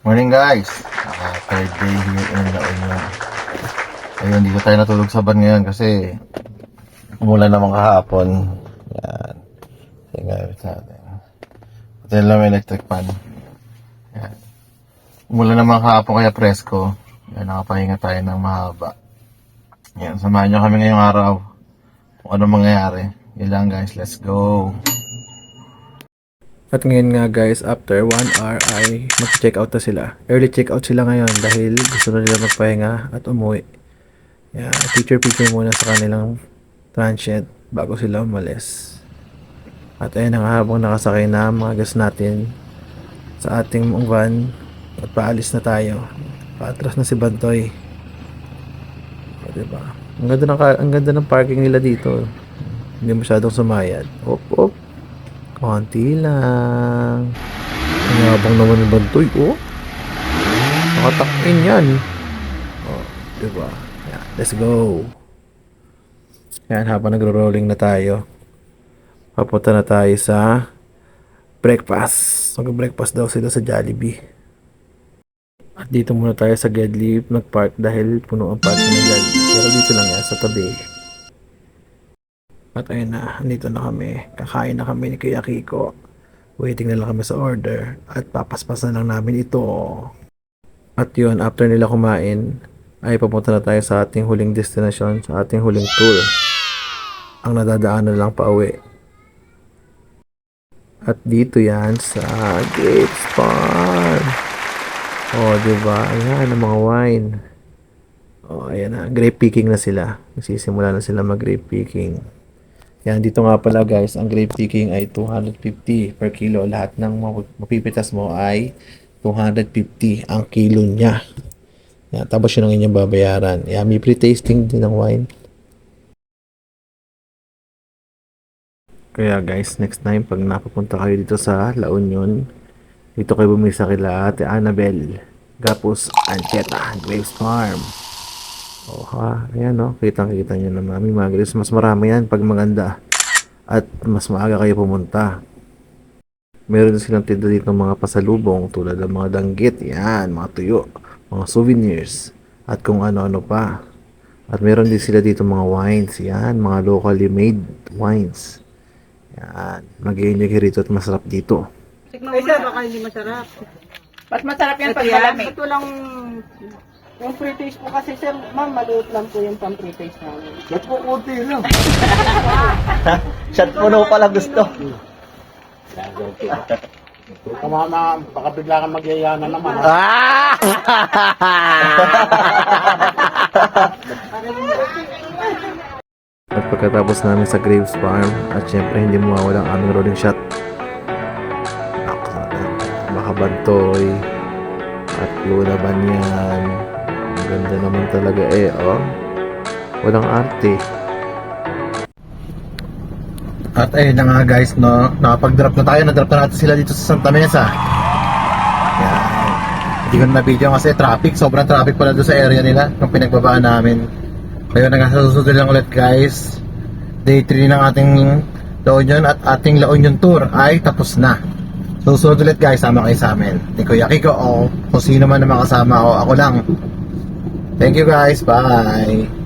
Morning guys! Third day here in La Union. Ayun, dito tayo natulog sa van ngayon kasi umulan naman kahapon. Yan. Yung gamit natin. Pati lang may electric fan. Yan. Umulan naman kahapon kaya presko. Yan, nakapahinga tayo ng mahaba. Yan, samahan nyo kami ngayong araw. Kung ano mangyayari. Yan lang guys, let's go! At ngayon nga guys, after 1 hour ay mag-check out na sila. Early check out sila ngayon dahil gusto na nila magpahinga at umuwi. Yeah, picture muna sa kanilang transient bago sila umalis. At ayun nga, habang nakasakay na mga guests natin sa ating van at paalis na tayo. Paatras na si Bantoy. O, diba? Ang ganda ng parking nila dito. Hindi masyadong sumayad. Op. Konti lang. Ang yabang naman ng Bantoy, oh. Nakatak-in yan. Oh, diba? Yan, let's go. Yan, habang nagro-rolling na tayo, papunta na tayo sa breakfast. Mag-breakfast daw sila sa Jollibee. At dito muna tayo sa Gedli nag-park dahil puno ang parking ng Jollibee. Pero dito lang yan, sa tabi. At ayun na, andito na kami. Kakain na kami ni Kuya Kiko. Waiting na lang kami sa order. At papaspasan lang namin ito. At yun, after nila kumain, ay papunta na tayo sa ating huling destination, sa ating huling tour. Ang nadadaanan lang pa uwi. At dito yan sa Grapes Farm. Oh, diba? Ayan, ang mga wine. Oh, ayan na. Grape picking na sila. Nagsisimula na sila mag-grape picking. Yan, dito nga pala guys, ang grape picking ay 250 per kilo. Lahat ng mapipitas mo ay 250 ang kilo niya. Yan, tapos yun ang inyong babayaran. Yan, may pre-tasting din ng wine. Kaya guys, next time pag napapunta kayo dito sa La Union, dito kayo bumili sa kila Ate Annabel Gapus Ancheta Grapes Farm. Oh ha, ayan o, kitang-kita nyo na mga grapes. Mas marami yan pag maganda at mas maaga kayo pumunta. Meron din silang tinda dito ng mga pasalubong tulad ng mga danggit, yan, mga tuyo, mga souvenirs at kung ano-ano pa. At meron din sila dito mga wines, yan, mga locally made wines. Yan, mag-i-enjoy kayo rito at masarap dito. Tikman mo na baka hindi masarap. Mas masarap yan pag Ito malamig. Ito lang, yung pre-taste po kasi sir, ma'am, maliit lang po yung pang-pre-taste namin. Ba't po konti lang? Shot puno pala gusto. Kamama, baka bigla kang magyayana naman. Ah! At pagkatapos namin sa Grapes Farm, at syempre hindi mawawala ang aming rolling shot. Baka Bantoy at Luna Banyan. Ang ganda naman talaga oh. Walang arte. At ayun na nga guys, no, nakapag-drop na tayo. Na-drop na natin sila dito sa Santa Mesa. Yan. Hindi ko na video kasi traffic. Sobrang traffic pala doon sa area nila nung pinagbabaan namin. Ngayon na sa susunod lang ulit guys. Day 3 ng ating La Union at ating La Union tour ay tapos na. Susunod ulit guys, sama kayo sa amin. Ni Kuya Kiko o kung sino man na makasama o ako lang. Thank you guys, bye!